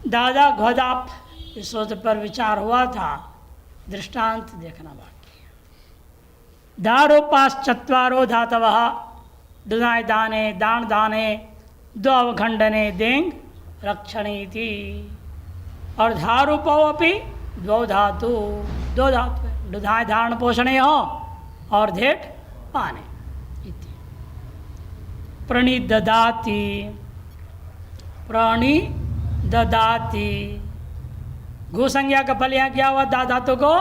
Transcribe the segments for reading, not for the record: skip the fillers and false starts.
दादा घोदाप इस सूत्र पर विचार हुआ था, दृष्टांत देखना बाकी है। दारोपाश्चत्वारो धातवः दुनाय दाने दान दाने दो अवखंडने देंग रक्षणीति। और धारूपो अपि दो धातु, दो धातु है, दुधाय धारण पोषणे हो और धेट पाने इति। प्रणिददाति प्रणिददाति घू संज्ञा का फल यहाँ क्या हुआ? दा धातु को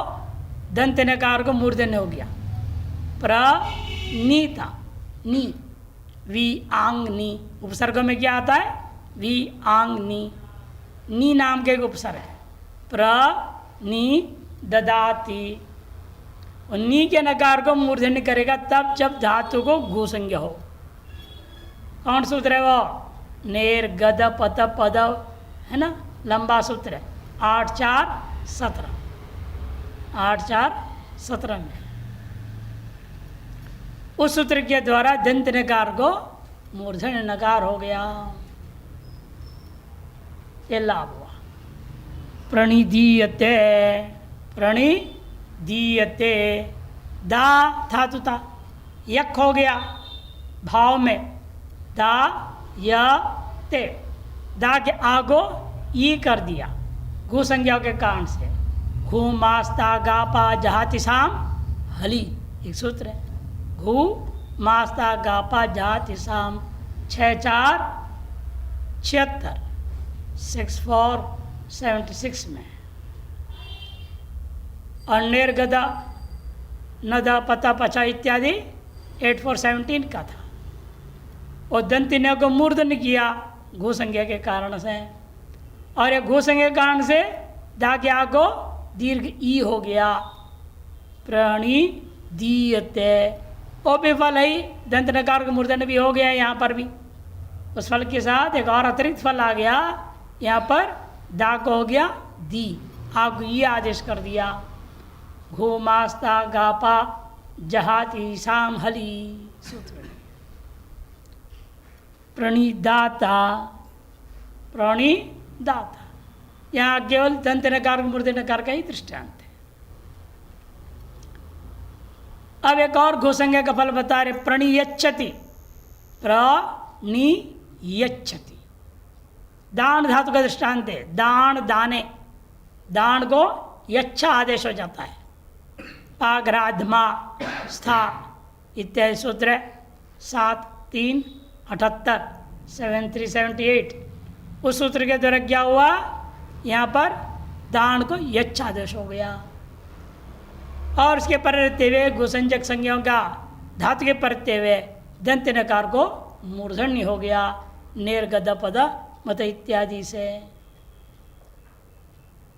दंत नकार को मूर्धन्य हो गया। प्रणीता नी वी आंग नी उपसर्ग में क्या आता है? वी आंग नी नाम के एक उपसर्ग है। प्र नी ददाती, और नी के नकार को मूर्धन्य करेगा तब जब धातु को घू संज्ञा हो। कौन सूत्र है वो? नेर गद पत पद है ना, लंबा सूत्र है। 8 4 17, 8 4 17 में उस सूत्र के द्वारा दंत नकार को मूर्धन्य नकार हो गया। ये लाभ हुआ। प्रणिदीयते प्रणिदीयते दा धातु था, यक हो गया भाव में, दा य ते, दा के आगो ई कर दिया घू संज्ञा के कारण से। घू मास्ता गापा जहाति साम हली एक सूत्र है। घू मास्ता गापा जहाति साम 6 4 76 6 4 76 में। और निर्गदा नदा पता पचा इत्यादि 8 4 17 का था। और दंतिन्य को मूर्धन्य किया घू संज्ञा के कारण से, और ये घू संज्ञा के कारण से दा के आ को दीर्घ ई हो गया। प्रणि दीयते वो भी फल है, दंत नकार का मूर्धन्य भी हो गया यहाँ पर भी। उस फल के साथ एक और अतिरिक्त फल आ गया, यहाँ पर दा को हो गया दी, आपको ये आदेश कर दिया। घू मास्ता गापा जहाति शाम हली सूत्र। प्रणिदाता प्रणिदाता, यहाँ केवल दंत नकार मूर्धन्य नकार का ही दृष्टांत है। अब एक और घू संज्ञा का फल बता रहे। प्रणियच्छति प्रणियच्छति, दान धातु का दृष्टांत है। दान दाने, दान को यच्छा आदेश हो जाता है। पाग्राधमा स्था इत्यादि सूत्र 7 3 78 7 3 78। उस सूत्र के द्वारा क्या हुआ? यहाँ पर दान को यच्छ आदेश हो गया। और उसके पर रहते हुए घुसंजक संज्ञाओं का धातु के परते हुए दंत नकार को मूर्धन्य हो गया। निर्गद पद मत इत्यादि से।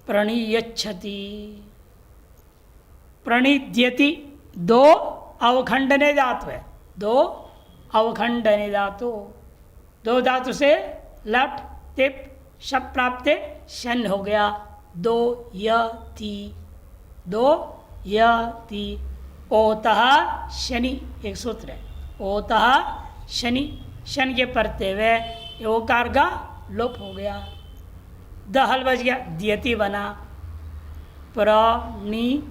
प्रणीयच्छति प्रणिद्यति, दो अवखंडने धातु है। दो अवखंडने धातु, दो धातु से लट तिप शप प्राप्त शन हो गया। दो यति, दो यति। ओतः शनि एक सूत्र है। ओतः शनि, शन के परते हुए ओकार का लोप हो गया। दहल बच गया, द्यति बना। प्रणिद्यति,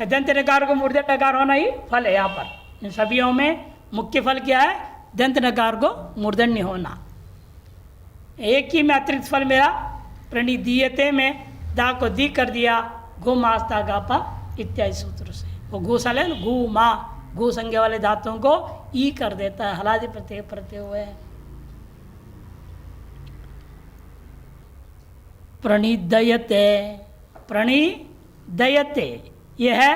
दंत नकार को मूर्धन्य नकार होना ही फल है। यहाँ पर इन सभीयों में मुख्य फल क्या है? दंत नकार को मूर्धन्य होना। एक ही में अतिरिक्त फल मेरा प्रणिदीयते में दा को दी कर दिया। घू मास्ता गापा इत्यादि सूत्र से। वो घूसल है, घू मा, घू संज्ञा वाले धातुओं को ई कर देता है हलादि प्रत्यय प्रत्यय हुए। प्रणिदयते प्रणिदयते, यह है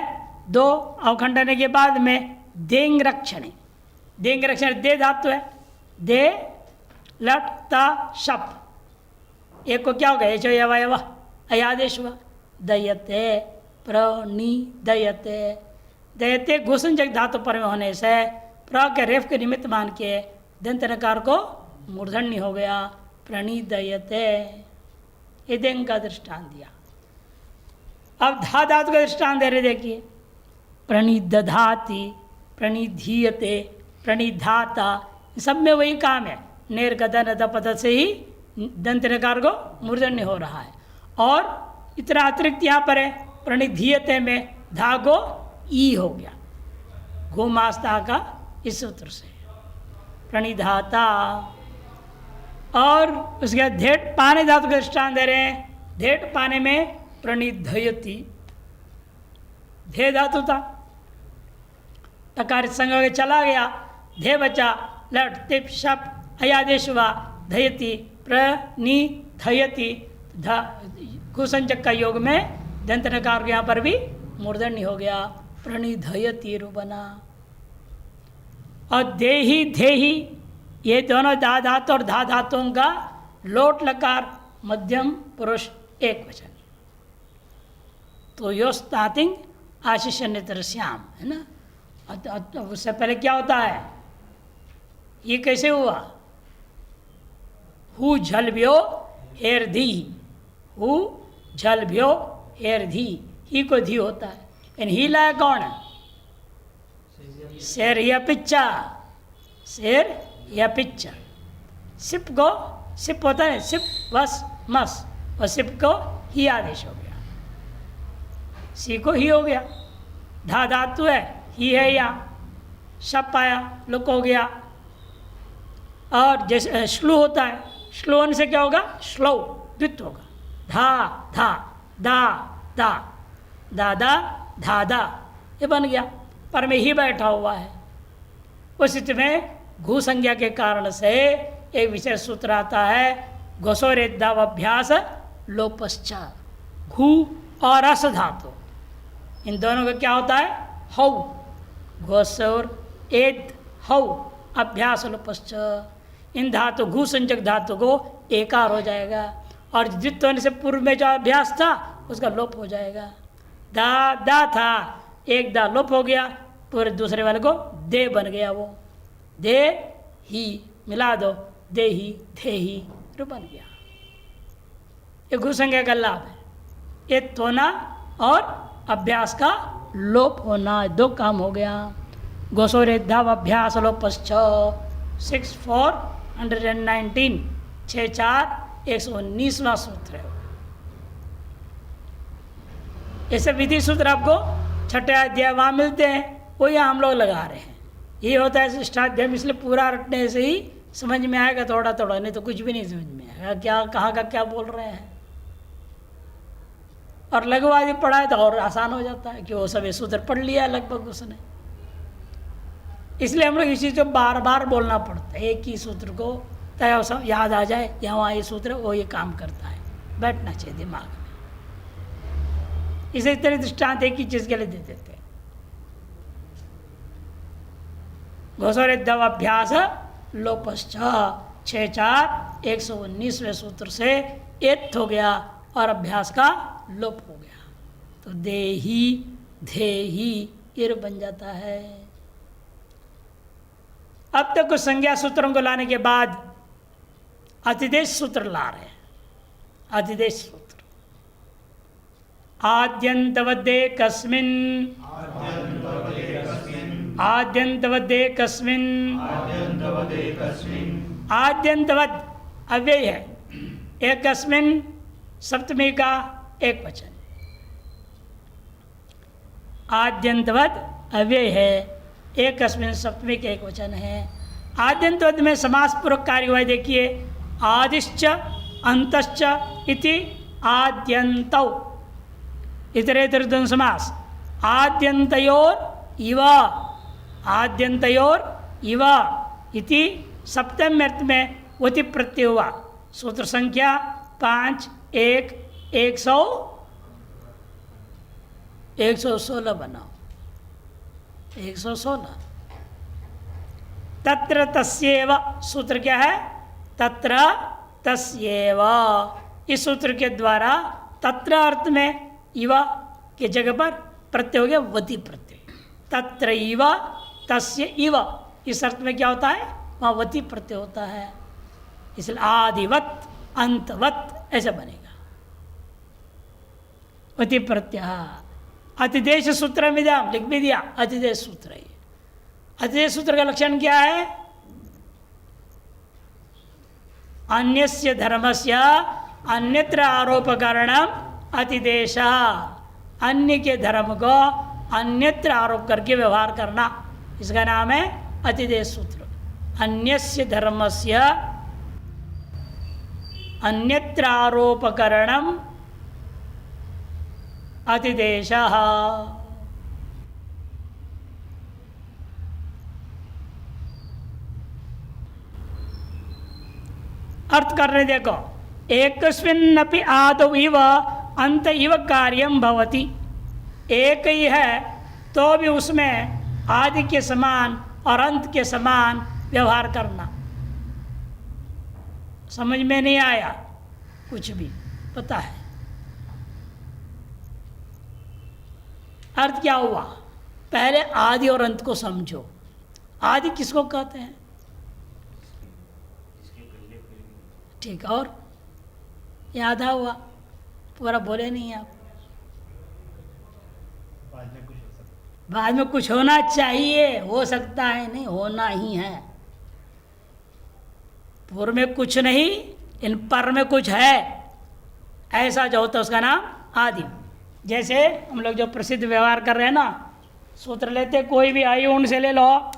दो अवखंडने के बाद में देंग रक्षण। देंग रक्षण दे धातु है। दे लट ता शप, एक को क्या हो गया? जो यव अयादेश हुआ। दयते प्रणिदयते, दयते घुसंजक धातु पर में होने से प्र के रेफ के निमित्त मान के दंत नकार को मूर्धन्य हो गया। प्रणिदयते, ये देंग का दृष्टांत दिया। अब धा धातु का दृष्टांत दे रहे, देखिए। प्रणिदधाति प्रणिधीयते प्रणिधाता, सब में वही काम है। निर्गदन दपद से ही दंत नकार को मूर्धन्य हो रहा है। और इतना अतिरिक्त यहाँ पर है प्रणिधीयते में धा को ई हो गया, घूमास्ता का इस सूत्र से प्रणिधाता। और उसके बाद धेट पाने धातु का दृष्टांत दे रहे हैं। धेट पाने में प्रणिधयति, धे धातु था, टकार संग के चला गया, धे बचा, लट तिप शप अयादेश हुआ, धयति प्रणिधयति, घुसंचक का योग में दंत नकार के यहाँ पर भी मूर्धन्य हो गया, प्रणिधयति बना। और देही धेही ये दोनों दा धातु और धा धातुओं का लोट लकार मध्यम पुरुष एक वचन। तो यो स्टार्टिंग आशीष नेत्र श्याम है ना। उससे पहले क्या होता है, ये कैसे हुआ, हु झलभ्यो हेर धी, हु झलभ्यो हेर धी, ही को धी होता है। इन ही लाया कौन है, शेर या पिच्चा, शेर या पिच्चा। सिप को सिप होता है, सिप वस मस, और सिप को ही आदेश हो गया, सी को ही हो गया। धा धातु है, ही है यहाँ, शप आया, लुक हो गया। और जैसे श्लू होता है, श्लू होने से क्या होगा, श्लो द्वित्व होगा, धा धा दा दा दादा धादा, ये बन गया, पर में ही बैठा हुआ है। उस स्थिति में घू संज्ञा के कारण से एक विशेष सूत्र आता है, घोषोरेदावभ्यास लोपश्चात। घू और रस धातु इन दोनों का क्या होता है, हौ, घोषोर एद हौ, अभ्यास लोपश्चात। इन धातु घू संजक धातु को एकार हो जाएगा, और द्वित्व होने से पूर्व में जो अभ्यास था उसका लोप हो जाएगा। दा दा था, एक दा लोप हो गया, पूरे दूसरे वाले को दे बन गया, वो दे ही मिला दो, दे ही धे ही रू बन गया। ये घू संज्ञा का लाभ है, ये तोना और अभ्यास का लोप होना, दो काम हो गया। गोसोरे धाव अभ्यास लोपश्च 6419 64 सूत्र है। ऐसे विधि सूत्र आपको छठे अध्याय वहाँ मिलते हैं, वो यहाँ हम लोग लगा रहे हैं। ये होता है अष्टाध्याय में, इसलिए पूरा रटने से ही समझ में आएगा थोड़ा थोड़ा, नहीं तो कुछ भी नहीं समझ में आएगा क्या कहाँ का क्या बोल रहे हैं। और लघु आदि पढ़ा है तो और आसान हो जाता है कि वो सब ये सूत्र पढ़ लिया है लगभग उसने। इसलिए हम लोग इसी को बार बार बोलना पड़ता है, एक ही सूत्र को तय सब याद आ जाए, यहाँ ये सूत्र वो ये काम करता है, बैठना चाहिए दिमाग में। इसी तरह दृष्टांत एक ही चीज़ के लिए दे देते हैं। घोषोरे दव अभ्यास लोपश्च 64 सूत्र से एथ हो गया और अभ्यास का लोप हो गया, तो देही धेही इर बन जाता है। अब तक कुछ संज्ञा सूत्रों को लाने के बाद अतिदेश सूत्र ला रहे हैं। अतिदेश सूत्र आद्यंतवदे कस्मिन्, आद्यंतवदे कस्मिन्, आद्यंतवद अव्यय है, एक कस्मिन् सप्तमी का एक वचन। आद्यंतवद अव्यय है, एक कस्मिन् सप्तमी का एक वचन है। आद्यंतवद में समास पूर्वक कार्य हुआ है, देखिए आदिश्च अंतश्च इति आद्यंतौ, इतरेतर द्वंद्व समास। आद्यंतयोर इव, आद्यंतयोर इव इति सप्तम अर्थ में वति प्रत्यय हुआ। सूत्र संख्या 5 1 116 बनाओ, 116। तत्र तस्येव सूत्र क्या है, तत्र तस्येव। इस सूत्र के द्वारा तत्र अर्थ में इव के जगह पर प्रत्यय हो गया वति प्रत्यय। तत्र इव तस्य इव, इस अर्थ में क्या होता है, वहाँ वति प्रत्यय होता है, इसलिए आदिवत अंतवत ऐसा बनेगा वति प्रत्यय। अतिदेश सूत्र में लिख भी दिया, अतिदेश सूत्र है। अतिदेश सूत्र का लक्षण क्या है, अन्यस्य धर्मस्य अन्यत्र आरोपकरणम अतिदेश, अन्य के धर्म को अन्यत्र आरोप करके व्यवहार करना, इसका नाम है अतिदेश सूत्र। अन्यस्य धर्मस्य अन्यत्र आरोपकरणम अतिदेश। अर्थ करने देखो, एकस्मिन्नपि आदौ इव अंत इव कार्यम भवति, एक ही है तो भी उसमें आदि के समान और अंत के समान व्यवहार करना। समझ में नहीं आया कुछ भी, पता है अर्थ क्या हुआ? पहले आदि और अंत को समझो। आदि किसको कहते हैं? ठीक, और ये आधा हुआ, पूरा बोले नहीं आप। बाद में कुछ होना चाहिए, हो सकता है नहीं, होना ही है। पूर्व में कुछ नहीं, इन पर में कुछ है, ऐसा जो होता है उसका नाम आदि। जैसे हम लोग जो प्रसिद्ध व्यवहार कर रहे हैं ना, सूत्र लेते कोई भी आयु उनसे ले लो,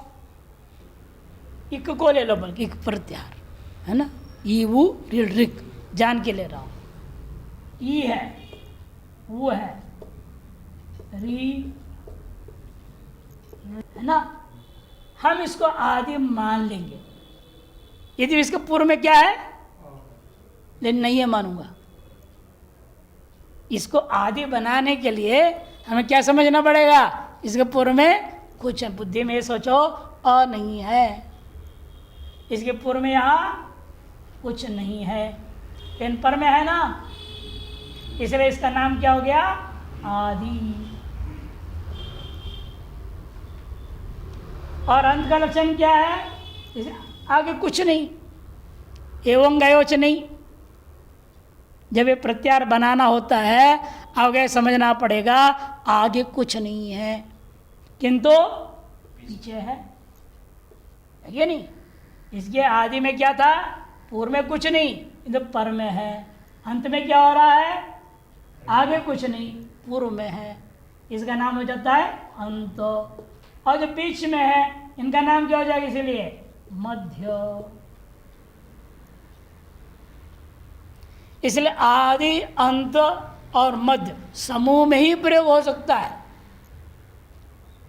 इक को ले लो, बल्कि इक प्रत्याहार है ना, ई वो रिक जान के ले रहा हूं। ई है, वो है, री है ना, हम इसको आदि मान लेंगे। यदि इसके पूर्व में क्या है, लेकिन नहीं है मानूंगा। इसको आदि बनाने के लिए हमें क्या समझना पड़ेगा? इसके पूर्व में कुछ है, बुद्धि में सोचो और नहीं है, इसके पूर्व में यहाँ कुछ नहीं है, इन पर में है ना, इसलिए इसका नाम क्या हो गया? आदि। और अंत का लक्षण क्या है? आगे कुछ नहीं, एवं गयोच नहीं। जब ये प्रत्याहार बनाना होता है, आगे समझना पड़ेगा आगे कुछ नहीं है, किंतु पीछे है ये नहीं। इसके आदि में क्या था? पूर्व में कुछ नहीं, किंतु पर में है। अंत में क्या हो रहा है? आगे कुछ नहीं, पूर्व में है, इसका नाम हो जाता है अंत। और जो बीच में है, इनका नाम क्या हो जाएगा? इसीलिए मध्य। इसलिए आदि, अंत और मध्य समूह में ही प्रयोग हो सकता है।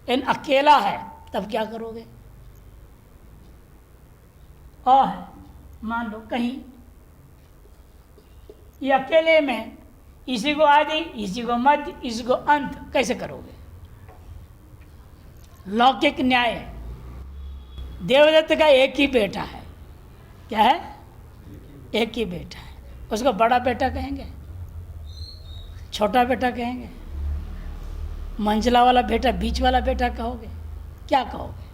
इन अकेला है तब क्या करोगे? और है, मान लो कहीं ये अकेले में, इसी को आदि, इसी को मध्य, इसी को अंत, कैसे करोगे? लौकिक न्याय है। देवदत्त का एक ही बेटा है। क्या है? एक ही बेटा है। उसको बड़ा बेटा कहेंगे, छोटा बेटा कहेंगे, मंझला वाला बेटा, बीच वाला बेटा कहोगे? क्या कहोगे?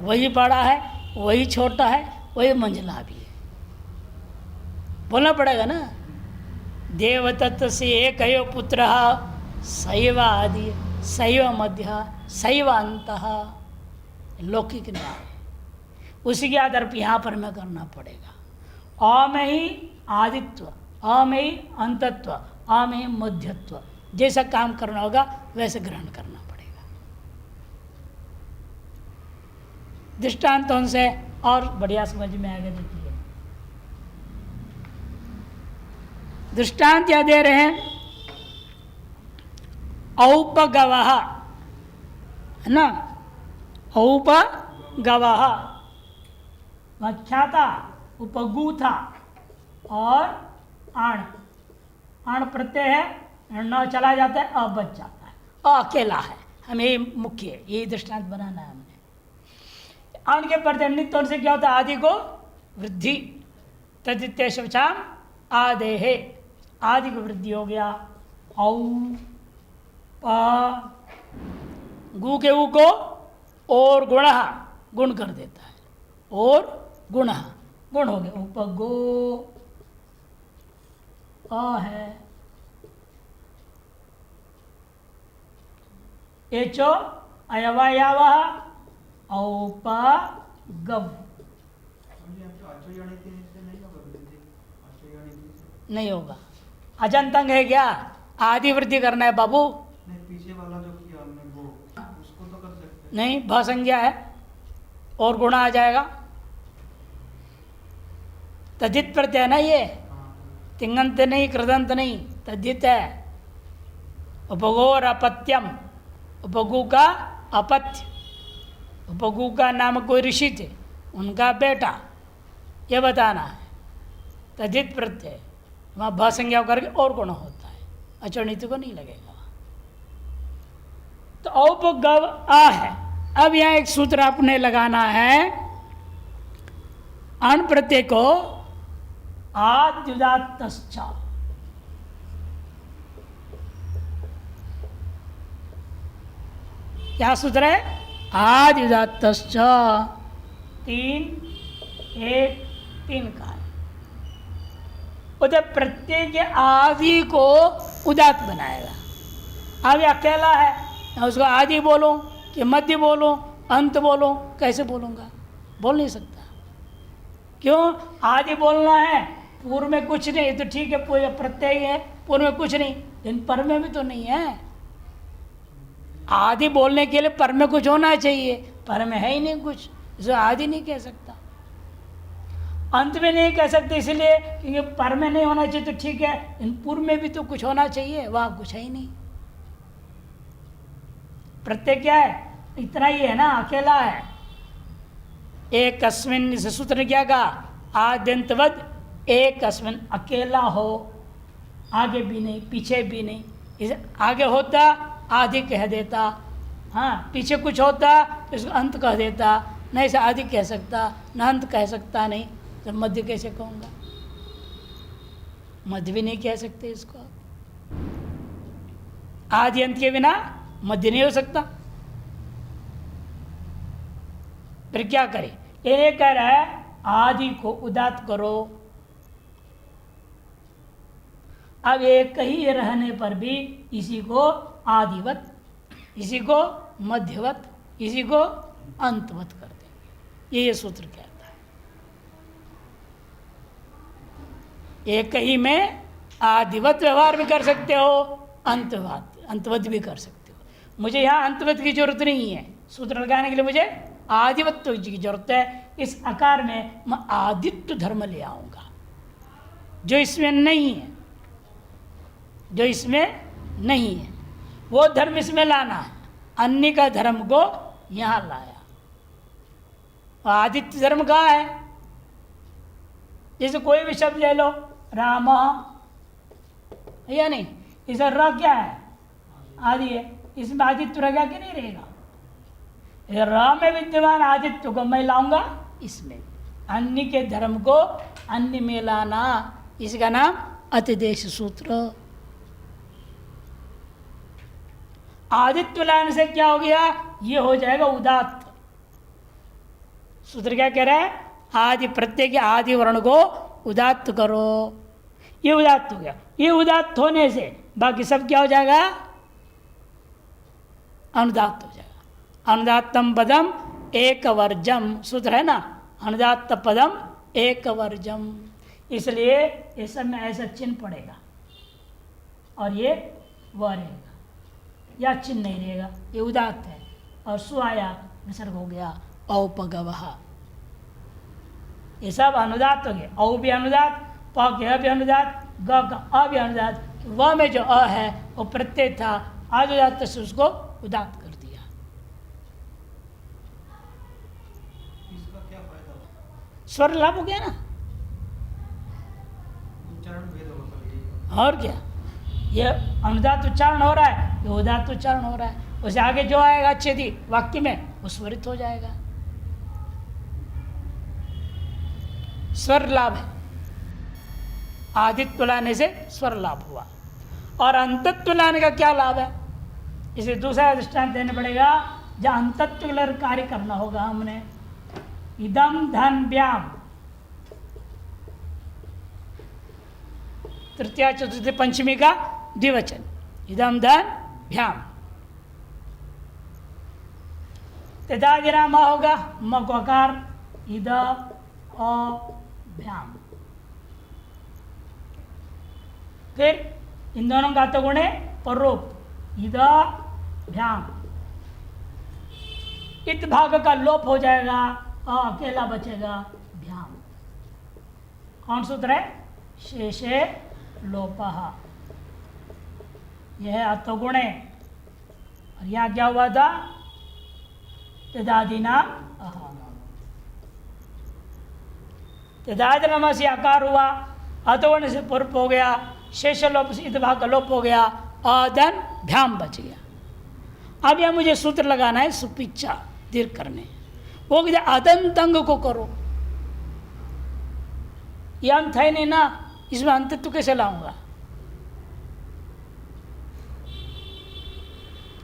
वही बड़ा है, वही छोटा है, वही मंझला भी है, बोलना पड़ेगा ना। देवदत्त से एक यो पुत्र सैव आदि सैव मध्य सैव अंतः, लौकिक न्याय। उसी के आधार पर यहाँ पर मैं करना पड़ेगा। अ में ही आदित्व, अ में ही अंतत्व, अ में ही मध्यत्व, जैसा काम करना होगा वैसे ग्रहण करना पड़ेगा। दृष्टांतों से और बढ़िया समझ में आगे देखिए। दृष्टांत क्या दे रहे हैं? औपगवः है ना, औपगवः व्याख्याता, उपगूथा और आण, आण प्रत्यय है, न चला जाता है, अ बच जाता है, अकेला है। हमें मुख्य यही दृष्टांत बनाना है हमने। आण के प्रतिनिधित्व से क्या होता है? आदि को वृद्धि, तदित्य शौचाम आदे है, आदि को वृद्धि हो गया। औ प गु के ऊ को और गुण, गुण कर देता है, और गुण, गुण हो गया। उपगो अ है, एचो अयवायाव औपगव। नहीं होगा। अजंतंग है क्या? आदि वृद्धि करना है बाबू। पीछे वाला जो किया हमने वो उसको तो कर सकते नहीं, भ संज्ञा है और गुणा आ जाएगा। तद्धित प्रत्यय ना ये, तिंगंत नहीं, कृदंत नहीं, तद्धित है। उपगो और अपत्यम, उपगु का अपत्य, उपगु का नाम कोई ऋषि थे, उनका बेटा, ये बताना है। तद्धित प्रत्यय वहाँ भ संज्ञा करके और गुण होता है, अचरणित को नहीं लगेगा। तो औपगव आ है। अब यहाँ एक सूत्र आपने लगाना है, अण प्रत्यय को आद्युदात्तश्च, क्या सूत्र है? आद्युदात्तश्च, 3 1 3 का है। उधर प्रत्यय के आदि को उदात्त बनाएगा। अब अकेला है, मैं उसको आदि बोलूं कि मध्य बोलूं, अंत बोलूं, कैसे बोलूंगा? बोल नहीं सकता। क्यों? आदि बोलना है, पूर्व में कुछ नहीं तो ठीक है, पूरे प्रत्यय है, पूर्व में कुछ नहीं, लेकिन पर में भी तो नहीं है। आदि बोलने के लिए पर में कुछ होना चाहिए, पर में है ही नहीं कुछ, जो आदि नहीं कह सकता। अंत में नहीं कह सकते इसलिए क्योंकि पर में नहीं होना चाहिए तो ठीक है, इन पूर्व में भी तो कुछ होना चाहिए, वहाँ कुछ है ही नहीं। प्रत्यय क्या है? इतना ही है ना, अकेला है। एक अस्मिन, इस सूत्र ने क्या कहा? आद्यंतवद एक अस्मिन, अकेला हो, आगे भी नहीं पीछे भी नहीं। इसे आगे होता आदि कह देता, हाँ पीछे कुछ होता तो इसको अंत कह देता, नहीं से आदि कह सकता, न अंत कह सकता, नहीं तो मध्य कैसे कहूँगा? मध्य भी नहीं कह सकते इसको। आदि अंत के बिना मध्य नहीं हो सकता। फिर क्या करे? ये कह रहा है आदि को उदात्त करो। अब एक ही रहने पर भी इसी को आदिवत, इसी को मध्यवत, इसी को अंतवत कर देंगे। ये सूत्र कहता है। एक ही में आदिवत व्यवहार भी कर सकते हो, अंतवत भी कर सकते हो। मुझे यहाँ अंतवत की जरूरत नहीं है, सूत्र लगाने के लिए मुझे आदिवत्व की जरूरत है। इस आकार में मैं आदित्य धर्म ले आऊंगा जो इसमें नहीं है, जो इसमें नहीं है वो धर्म इसमें लाना है। अन्य का धर्म को यहां लाया। आदित्य धर्म कहाँ है? जैसे कोई भी शब्द ले लो, राम या नहीं, इसे र क्या है? आदि है, इसमें आदित्य रहेगा कि नहीं रहेगा? र में विद्यमान आदित्य को मैं लाऊंगा इसमें। अन्य के धर्म को अन्य में लाना, इसका नाम अतिदेश सूत्र। आदित्य लाने से क्या हो गया? ये हो जाएगा उदात्त। सूत्र क्या कह रहा है? आदि प्रत्यय के आदि वर्ण को उदात्त करो। ये उदात्त हो गया। ये उदात्त होने से बाकी सब क्या हो जाएगा? अनुदात्त हो जाएगा। अनुदात्तम पदम एक वर्जम, सूत्र है ना, अनुदात्त पदम एक वर्जम। इसलिए इस सब में ऐसा चिन्ह पड़ेगा और ये व रहेगा, या चिन्ह नहीं रहेगा, ये उदात्त है। और सु आया, विसर्ग हो गया, औपगवः। ये सब अनुदात्त हो गए। औ भी अनुदात्त, प के भी अनुदात्त, ग का अ भी अनुदात्त। व में जो अ है वो प्रत्यय था, आदुदात्त से उसको उदात्त कर दिया। इसका क्या फायदा होगा? स्वर लाभ हो गया ना, उच्चारण भेद होगा। और क्या? ये अनुदात्त उच्चारण हो रहा है, ये उदात्त उच्चारण हो रहा है। उसे आगे जो आएगा अच्छे थी वाक्य में वो स्वरित हो जाएगा। स्वर लाभ है, आदित्य लाने से स्वर लाभ हुआ। और अंतत्व लाने का क्या लाभ है? इसे दूसरा दृष्टांत देना पड़ेगा जहाँ अंतत्व कार्य करना होगा। हमने इदम धन व्याम, तृतीया चतुर्थी पंचमी का द्विवचन, इदम धन भ्याम। तेदादिना म होगा, म को आकार, इद अ भ्याम। फिर इन दोनों का तो गुण है परोप, इदा भ्याम। इत भाग का लोप हो जाएगा और अकेला बचेगा भ्याम। कौन सूत्र है? शेषे लोपः। यह है अतोगुण है। और यहाँ क्या हुआ था? तदादिना अहा। तदादिनाम से आकार हुआ, अतोगुण से पूर्व हो गया, शेष लोप से इत भाग का लोप हो गया, अदन भ्याम बच गया। अब यह मुझे सूत्र लगाना है सुपिच्चा दीर्घ करने। वो कहते अदंत अंग को करो। यह अंत है नहीं ना, इसमें अंत तो कैसे लाऊंगा?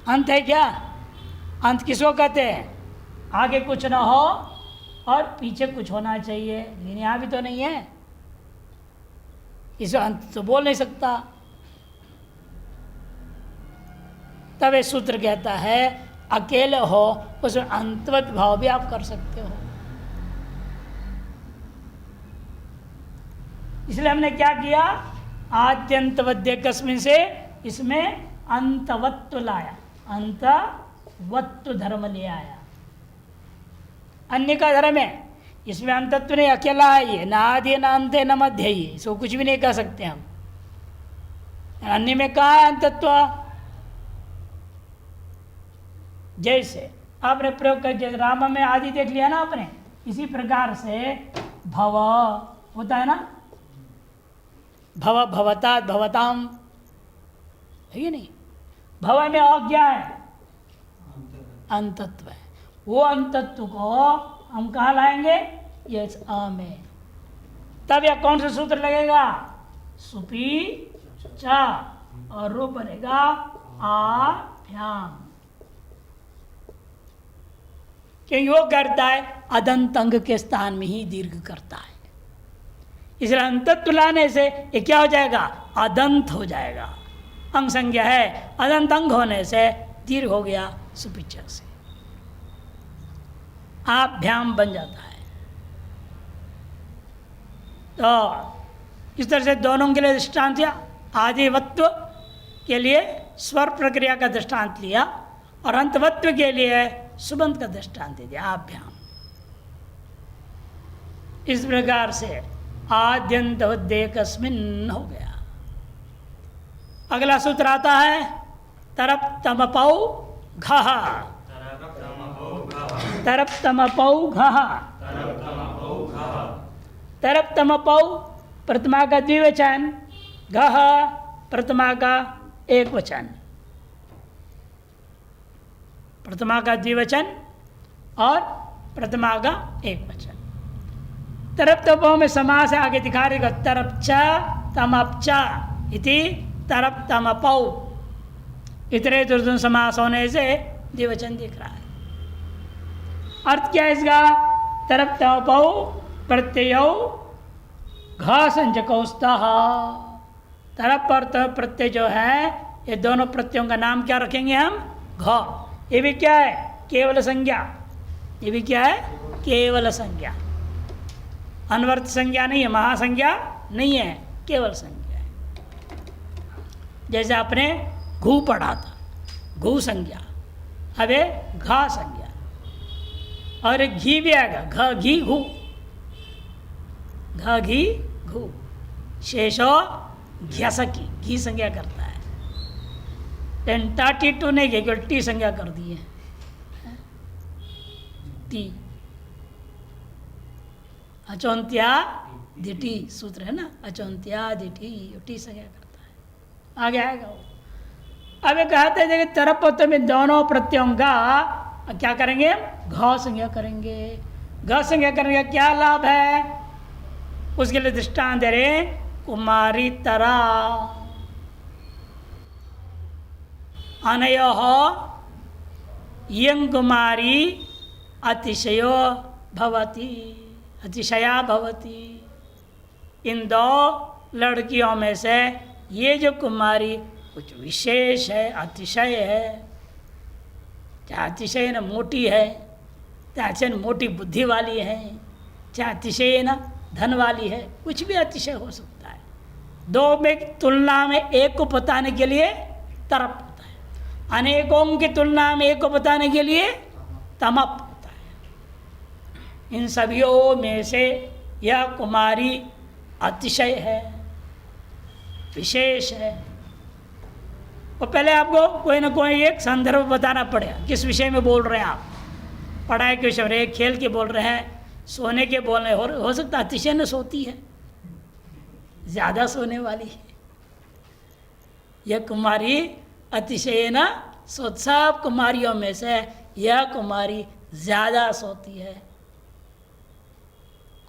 अंत है क्या? अंत किसको कहते हैं? आगे कुछ ना हो और पीछे कुछ होना चाहिए, लेकिन यहां भी तो नहीं है, इसे अंत तो बोल नहीं सकता। तब ये सूत्र कहता है अकेले हो उसमें अंतवत भाव भी आप कर सकते हो। इसलिए हमने क्या किया? आद्यंतवद्य कस्मिन से इसमें अंतवत्व लाया, अंतवत्व धर्म ले आया। अन्य का धर्म है, इसमें अंतत्व नहीं, अकेला है ये, ना आदि ना अंत है ना मध्य है, ये इसको कुछ भी नहीं कह सकते हम। अन्य में कहा है अंतत्व? जैसे आपने प्रयोग कर, जैसे राम में आदि देख लिया ना आपने, इसी प्रकार से भव होता है ना, भव भवता भवताम, है ये नहीं? भव में और क्या है? अंतत्व है। वो अंतत्व को हम कहाँ लाएंगे? ये अ में। तब यह कौन सा सूत्र लगेगा? सुपी चा, और रूप बनेगा आभ्याम। क्योंकि वो करता है अदंत अंग के स्थान में ही दीर्घ करता है, इसलिए अंतत्व लाने से ये क्या हो जाएगा? अदंत हो जाएगा। अंग संज्ञा है, अदंत अंग होने से दीर्घ हो गया सुपिच्चा से, आभ्याम बन जाता है। तो इस तरह से दोनों के लिए दृष्टांत दिया। आदिवत्व के लिए स्वर प्रक्रिया का दृष्टांत लिया और अंतवत्व के लिए सुबंत का दृष्टांत दिया, आभ्याम। इस प्रकार से आद्यंतवद्य कस्मिन् हो गया। अगला सूत्र आता है तरप तमपौ घः। तरप तमपौ घः। तरप तमपौ प्रथमा का द्विवचन, घः प्रथमा का एक वचन। प्रथमा का द्विवचन और प्रथमा का एक वचन। तरप तमपौ में समास है, आगे दिखा रहे तरप च तमप च इति तरप तमपौ। इतरे दुर्धन समास होने से द्विवचन दिख रहा है। अर्थ क्या है इसका? तरप तमपौ प्रत्ययो घ संजकौस्तः। तरप और तप प्रत्यय जो है, ये दोनों प्रत्ययों का नाम क्या रखेंगे हम? घ। ये भी क्या है? केवल संज्ञा। ये भी क्या है? केवल संज्ञा, अनवर्त संज्ञा नहीं है, महासंज्ञा नहीं है, केवल संज्ञा है। जैसे आपने घू पढ़ा था, घू संज्ञा, अब ये घा संज्ञा, और एक घी भी आएगा, घ घी घू, घ घी घू, शेषो घ्यसकी, घी संज्ञा करता है। टेंटा टी टू नहीं, केवल टी संज्ञा कर दी है, टी। अचौंत्या दिटी सूत्र है ना, अचौंत्या दिटी, टी संज्ञा करता है। आगे आएगा वो। अब ये कहते हैं कि तरप में दोनों प्रत्ययों का क्या करेंगे? घ संज्ञा करेंगे। घ संज्ञा करने का क्या लाभ है? उसके लिए दृष्टांत दे रहे कुमारी तरा। अनयोः यं कुमारी अतिशयो भवति, अतिशया भवति। इन दो लड़कियों में से ये जो कुमारी कुछ विशेष है, अतिशय है, चाहे अतिशय न मोटी है, चाहे मोटी बुद्धि वाली है, चाहे अतिशय न धन वाली है, कुछ भी अतिशय हो सकता है। दो में तुलना में एक को बताने के लिए तरप होता है, अनेकों की तुलना में एक को बताने के लिए तमप होता है। इन सभियों में से यह कुमारी अतिशय है, विशेष है। और पहले आपको कोई ना कोई एक संदर्भ बताना पड़ेगा, किस विषय में बोल रहे हैं आप। पढ़ाई के विषय में, खेल के बोल रहे हैं, सोने के बोल रहे हैं। हो सकता है अतिशय न सोती है, ज़्यादा सोने वाली है। यह कुमारी अतिशय न सो, सब कुमारियों में से यह कुमारी ज़्यादा सोती है।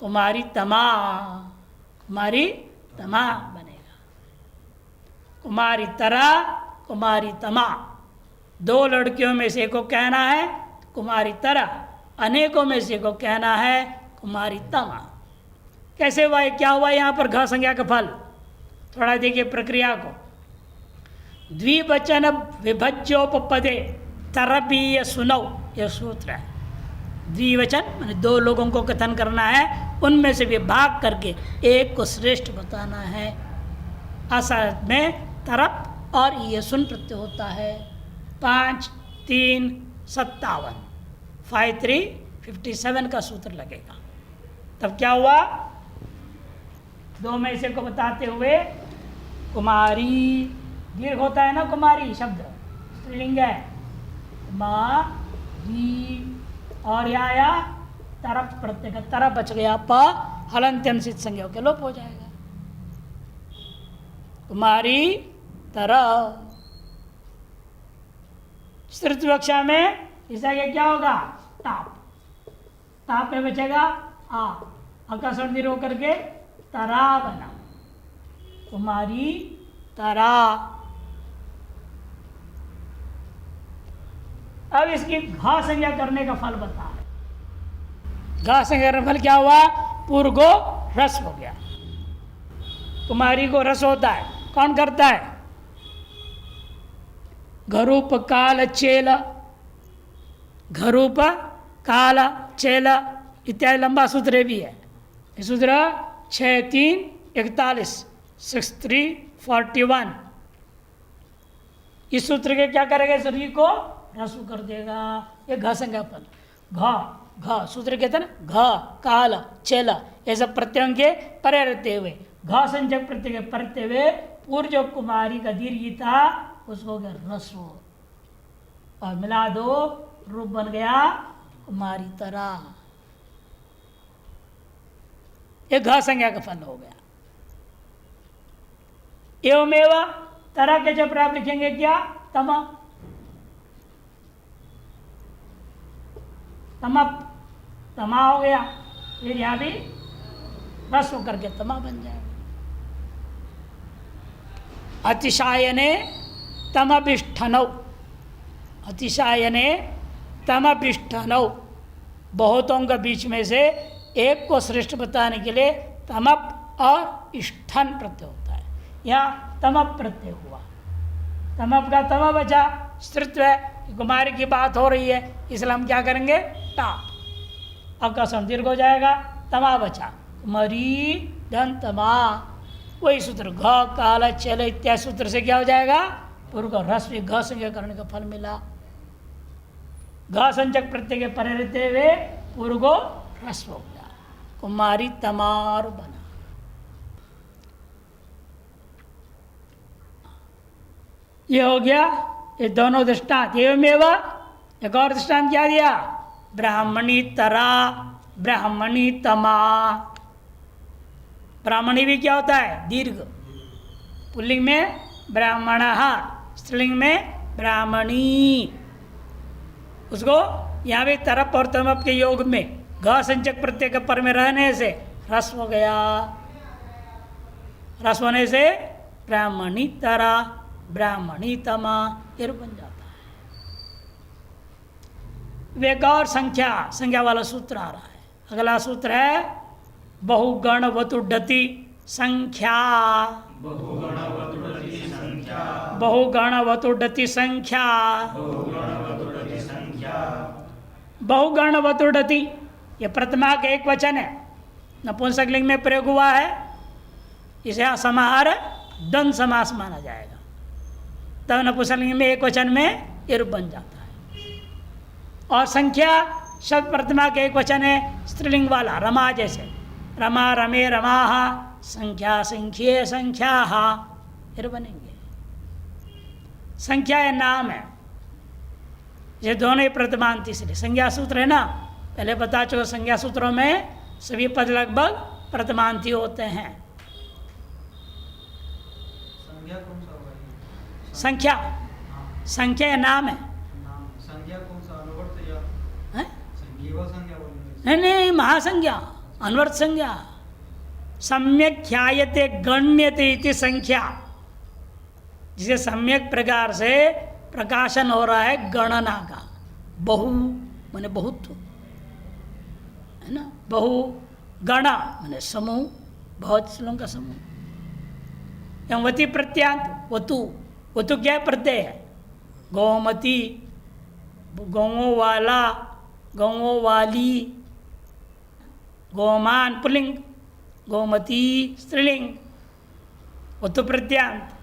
कुमारी तमा, कुमारी तमा बनेगा। कुमारी तरा, कुमारी तमा। दो लड़कियों में से को कहना है कुमारी तरा, अनेकों में से को कहना है कुमारी तमा। कैसे हुआ, क्या हुआ यहाँ पर घ संज्ञा का फल? थोड़ा देखिए प्रक्रिया को। द्विवचन विभज्योपपदे तरबीय सुनौ, यह सूत्र है। द्विवचन माने दो लोगों को कथन करना है, उनमें से विभाग करके एक को श्रेष्ठ बताना है। असर में तरप और ये सुन प्रत्यय होता है। 5 3 57, 5 3 57 का सूत्र लगेगा। तब क्या हुआ, दो में से को बताते हुए कुमारी, दीर्घ होता है ना कुमारी शब्द, स्त्रीलिंग है, कुमारी। और यहाँ आया तरप प्रत्यय का, तरप बच गया, प हलंत्यम सिद्ध संज्ञा के लोप हो जाएगा। कुमारी तरह। स्तृत विवक्षा में इसका क्या होगा, ताप। ताप में बचेगा आ, आकाश दीर्घ होकर के तरा बना, कुमारी तरा। अब इसकी घा संज्ञा करने का फल बता है। घा संज्ञा का फल क्या हुआ, पूर्व को रस हो गया। कुमारी को रस होता है, कौन करता है? घरूप काल चेल, घरूप काल चेल इत्यादि लंबा सूत्र भी है। ये सूत्र 6 3 41, 6 3 41। इस सूत्र के क्या करेगा, शरीर को रसू कर देगा। ये घ संज्ञा फल। घ घ सूत्र कहते हैं ना, घ काल चेल, ये सब प्रत्ययों के परे रहते हुए घ संजक प्रत्यय के परते हुए पूर्व जो कुमारी का दीर्घ था उसको हो गया रसो, और मिला दो रूप बन गया कुमारी तरह। ये घ संज्ञा का फल हो गया। एवमेव तरह के जब आप लिखेंगे क्या, तमा, तमा, तमा हो गया। फिर यहां भी रस होकर के तमा बन जाएगा। अतिशायने तमभिष्ठनौ, अतिशायने तमभिष्ठनौ, बहुतों के बीच में से एक को श्रेष्ठ बताने के लिए तमप और इष्ठन प्रत्यय होता है। यहाँ तमप प्रत्यय हुआ, तमप का तम बचा, स्त्रीत्व है, कुमारी की बात हो रही है, इसलिए हम क्या करेंगे, टाप, अब का सम दीर्घ हो जाएगा, तमा बचा, कुमारी धन तमा। वही सूत्र घ काल चल इत्यादि सूत्र से क्या हो जाएगा, पूर्व का रस भी घ संज्ञा करने का फल मिला। घ संजक प्रत्यय के परे रहते हुए पूर्व को रस हो गया, कुमारी तमार बना। ये हो गया, ये दोनों दृष्टांत। एवमेव एक और दृष्टांत क्या दिया, ब्राह्मणी तरा, ब्राह्मणी तमा। ब्राह्मणी भी क्या होता है, दीर्घ, पुल्लिंग में ब्राह्मण, स्त्रीलिंग में ब्राह्मणी। उसको यहाँ भी तरप और तमप के योग में घ संचक प्रत्यय के पर में रहने से रस हो गया, रस होने से ब्राह्मणी तरा, ब्राह्मणी तमा ये रूप बन जाता है। वेग और संख्या, संख्या वाला सूत्र आ रहा है। अगला सूत्र है बहुगण वतुडति संख्या, बहुगण वतुडति संख्या, बहुगण वतुडति, ये प्रथमा का एक वचन है, नपुंसकलिंग में प्रयोग हुआ है, इसे समाहार द्वंद्व समास माना जाएगा। तब नपुंसकलिंग में एक वचन में ये रूप बन जाता है। और संख्या शब्द प्रतिमा के एक वचन है स्त्रीलिंग वाला, रमा जैसे, रमा रमे रमाहा, संख्या संख्ये संख्याहा, ये बनेंगे। संख्या या नाम है, ये दोनों ही प्रतिमांत, इसलिए संज्ञा सूत्र है ना, पहले बता चुका। संज्ञा सूत्रों में सभी पद लगभग प्रतिमांती होते हैं। संज्ञा कौन सा होगा ये? संख्या, हाँ, संख्या या नाम है। नाम संज्ञा कौन सा, अनुवर्त या हैं? संज्ञा संज्ञा बोलेंगे? नहीं, महासंज्ञा, अनवर्त संज्ञा। सम्यक ख्यायते गण्यते इति संख्या, जिसे सम्यक प्रकार से प्रकाशन हो रहा है गणना का। बहु माने बहुत्व है ना, बहु गणा माने समूह, बहुत लोगों का समूह। एवं वती प्रत्यांत, वतु, वतु क्या है? प्रत्यय है। गौमती, गौओं वाला, गौओं वाली, गोमान पुल्लिंग, गोमती स्त्रीलिंग, वतु प्रत्यांत।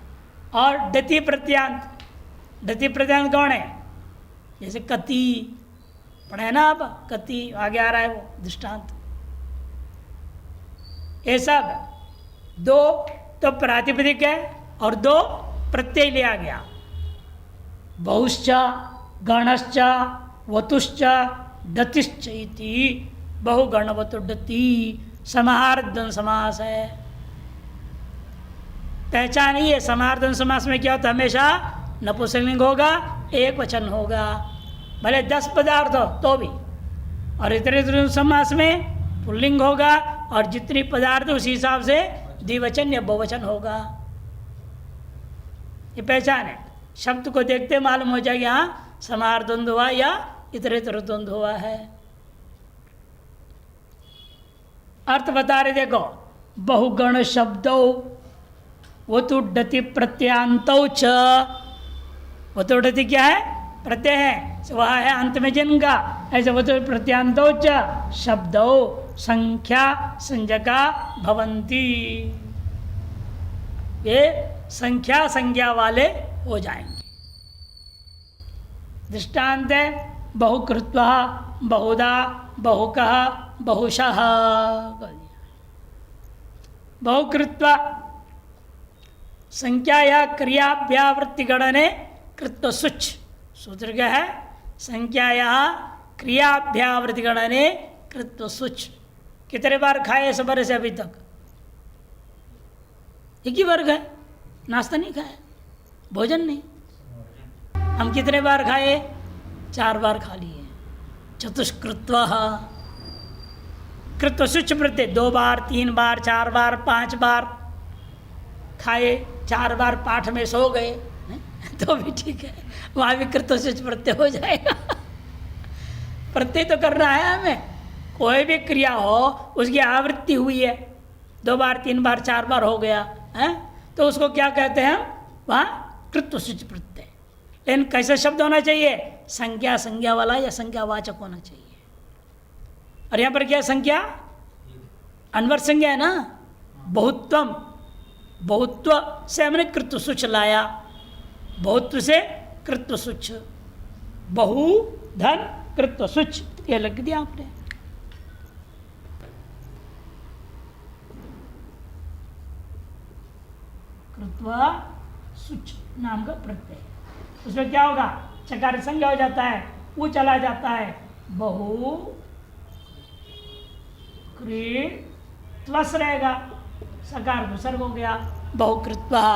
और डति प्रत्यांत, डति प्रत्यांत कौन है? जैसे कति पढ़े ना आप, कति आगे आ रहा है वो दृष्टांत। ये सब दो तो प्रातिपदिक है और दो प्रत्यय लिया गया। बहुश्च, गणश्च, वतुश्च, डतिश्च इति बहुगणवतु डति समाहार द्वंद्व समास है। पहचान ही है, समाहार द्वंद्व समास में क्या होता है? हमेशा नपुंसकलिंग होगा, एक वचन होगा, भले 10 पदार्थ हो तो भी। और इतरेतर समास में पुल्लिंग होगा और जितनी पदार्थ उसी हिसाब से द्विवचन या बहुवचन होगा। ये पहचान है। शब्द को देखते मालूम हो जाएगा हाँ समाहार द्वंद्व हुआ या इतरेतर द्वंद्व हुआ है। अर्थ बता रहे देखो, बहुगण शब्दों वतु डति प्रत्यांतौ च, वतु डति क्या है? प्रत्यय है, वह है अंत में जन्म का। ऐसे वतु प्रत्यांतौ च शब्दों संख्या संज्ञका भवंती, ये संख्या संज्ञा वाले हो जाएंगे। दृष्टांत है बहुकृत्वा, बहुधा, बहुकः, बहुशः। बहुकृत्वा संख्या या क्रियाभ्यावृत्ति गणने कृत्व सुच, सूत्र क्या है? संख्या या क्रियाभ्यावृत्ति गणने कृत्व सुच। कितने बार खाए इस बार से अभी तक? एक ही बार खाए, नाश्ता नहीं खाया, भोजन नहीं। हम कितने बार खाए? 4 बार खा लिए। चतुष्कृत्वा, कृत्व सुच प्रत्यय 2 बार, 3 बार, 4 बार, 5 बार खाए, 4 बार पाठ में सो गए तो भी ठीक है, वहाँ भी कृत्व सुच प्रत्यय हो जाएगा। प्रत्यय तो करना है हमें, कोई भी क्रिया हो उसकी आवृत्ति हुई है, 2 बार, 3 बार, 4 बार हो गया है तो उसको क्या कहते हैं? वहाँ कृत्व सुच प्रत्यय। लेकिन कैसे शब्द होना चाहिए? संज्ञा संज्ञा वाला या संज्ञावाचक होना चाहिए। और यहाँ पर क्या संज्ञा? अनवर संज्ञा है ना, बहुत्वम, बहुत्व से हमने कृत्व सुच लाया, बहुत्व से कृत्व सुच, बहु धन कृत्व सुच, ये लग दिया आपने। कृत्वा सुच नाम का प्रत्यय, उसमें क्या होगा? चकार संज्ञा हो जाता है, वो चला जाता है, बहु कृत्वस रहेगा, सकार विसर्ग हो गया, बहुकृत्वा।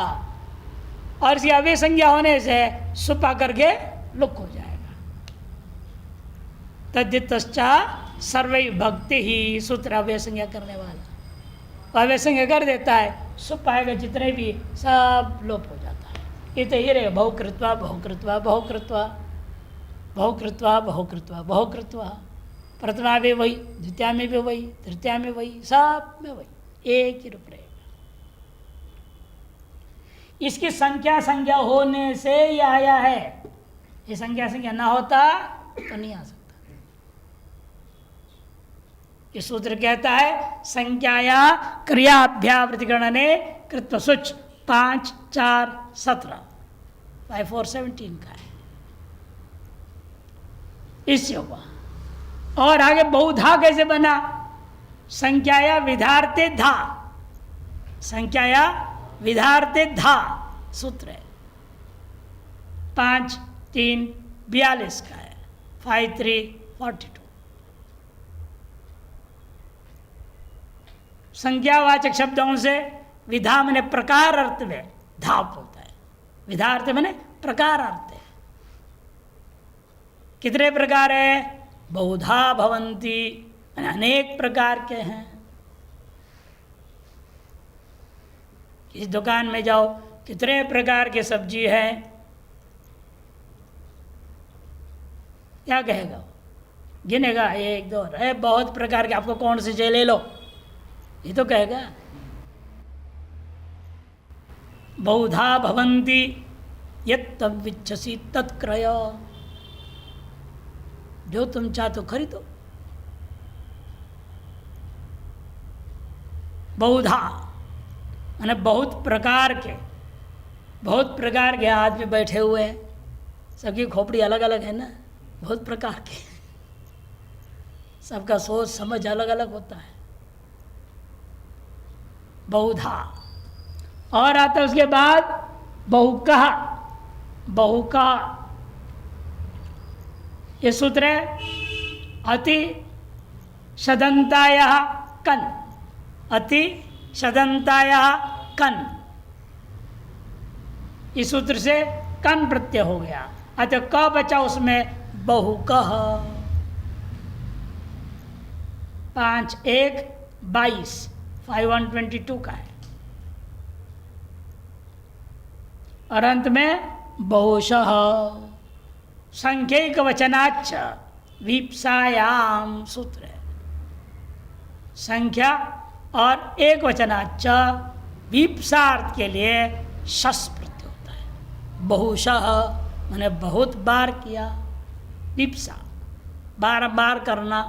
और इसकी अव्यय संज्ञा होने से सुपा करके लुक हो जाएगा। तद्धितश्चा सर्वै भक्ति ही, सूत्र अव्यय संज्ञा करने वाला अव्यय संज्ञा कर देता है, सुप आएगा जितने भी सब लोप हो जाता है। ये तो ये रहेगा बहुकृत्वा बहुकृत्वा बहुकृत्वा बहुकृत्वा बहुकृत्वा बहुकृत्वा। प्रथमा में वही, द्वितीया में भी वही, तृतीया में वही, सब में वही, एक ही रूप रहेगा। इसकी संख्या संज्ञा होने से यह आया है, ये संख्या संज्ञा ना होता तो नहीं आ सकता। ये सूत्र कहता है संख्याया क्रियाभ्यावृत्तिगणने कृत्व सुच 5, 4, 17 5, 4, 17 का है। इससे हुआ। और आगे बहुधा कैसे बना? संख्याया विधार्थे धा, संख्याया विधार्थे धा सूत्र है। 5, 3, 42 का है। 5, 3, 42। संख्यावाचक शब्दों से विधा मैंने प्रकार अर्थ में धाप होता है। विधा अर्थ मैंने प्रकार अर्थ है। कितने प्रकार है? बहुधा भवंती, अनेक प्रकार के हैं। इस दुकान में जाओ, कितने प्रकार के सब्जी है, क्या कहेगा? गिनेगा 1, 2, है बहुत प्रकार के, आपको कौन से चाहिए ले लो, ये तो कहेगा। बहुधा भवंती यत् विच्छसी तत्क्रय, जो तुम चाहते हो खरीदो। बहुधा माने बहुत प्रकार के, बहुत प्रकार के आदमी बैठे हुए हैं, सबकी खोपड़ी अलग अलग है ना, बहुत प्रकार के, सबका सोच समझ अलग अलग होता है। बहुधा। और आता है उसके बाद बहुका, बहुका ये सूत्र है अति शदंताया कन, अति शदंताया कन, इस सूत्र से कन प्रत्यय हो गया। अतः क बचा उसमें बहुकह। 5, 1, 22 5, 122 का है। और अंत में बहुशः संख्यक वचनाच वीप्सायाम सूत्र है। संख्या और एक वचनाच वीप्सार्थ के लिए शस प्रत्यय होता है। बहुशः मैंने बहुत बार किया, वीप्सा बार बार करना,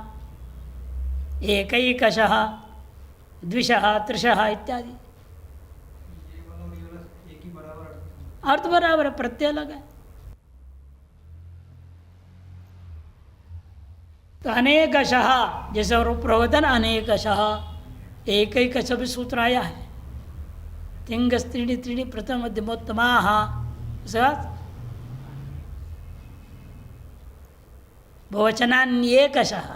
एकैकशः, द्विशः, त्रिशः इत्यादि। ये वाला और ये वाला एक ही बराबर अर्थ बराबर है, प्रत्यय अलग है। तो अनेकशः जैसे रूप प्रवर्तन अनेकशः, एक ही कश भी सूत्र आया है। तिंगस त्रीणि त्रीणि प्रथम मध्यमोत्तमाः, बहुवचनान्येकशः,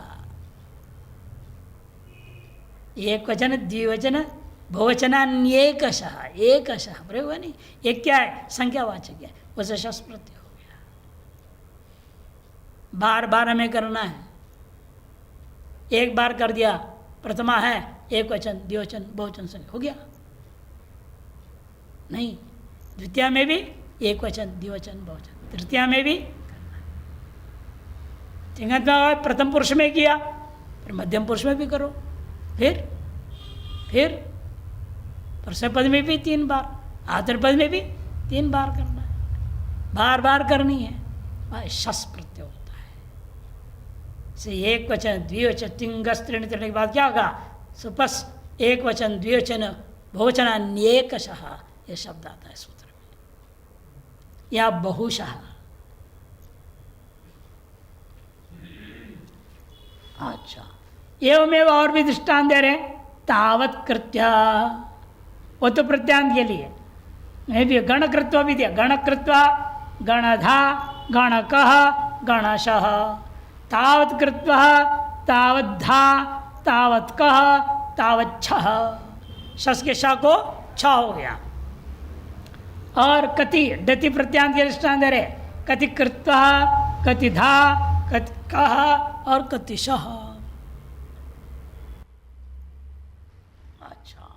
एक वचन द्विवचन बहुवचनान्येकशः, एकशः प्रयोग है नहीं। एक क्या है? संख्यावाचक है, उसे शस प्रत्यय हो गया। बार बार हमें करना है। एक बार कर दिया, प्रथमा है, एक वचन द्विवचन बहुवचन संख्या हो गया। नहीं, द्वितीय में भी एक वचन द्विवचन बहुवचन, तृतीया में भी करना। प्रथम पुरुष में किया, फिर मध्यम पुरुष में भी करो, फिर प्रथम पद में भी 3 बार, आतर पद में भी 3 बार करना है। बार बार करनी है, वह शस प्रत्यय होता है। से एक वचन द्विवचन तिंगस त्रीणि त्रीणि के बाद क्या होगा? सुपस एक वचन द्विवचन बहुवचन अन्येकशः, यह शब्द आता है सूत्र में। या बहुशः। अच्छा, एवमेव और भी दृष्टांत दे रहे। तावत कृत्य, वो तो प्रत्यांत के लिए नहीं भी, गणकृत्व भी दिया। गणकृत्वा, गणधा, गणकः, गणशः। तावत कृत्वा, तावद्धा, तावत्कः, तावच्छः। शस के शा को छ हो गया। और कति, डति प्रत्यांत के दृष्टांत दे रहे। कति कृत्वा, कति धा, कति कः और कतिशः। अच्छा,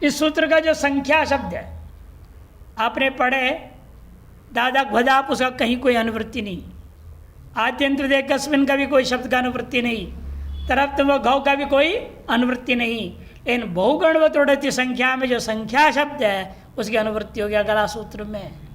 इस सूत्र का जो संख्या शब्द है आपने पढ़े, दादा घ्वदाप, उसका कहीं कोई अनुवृत्ति नहीं। आद्यंत दे कस्मिन का भी कोई शब्द का अनुवृत्ति नहीं। तरफ तुम घव का भी कोई अनुवृत्ति नहीं। लेकिन बहुगणवतोड़ती संख्या में जो संख्या शब्द है उसकी अनुवृत्ति हो गया गला सूत्र में।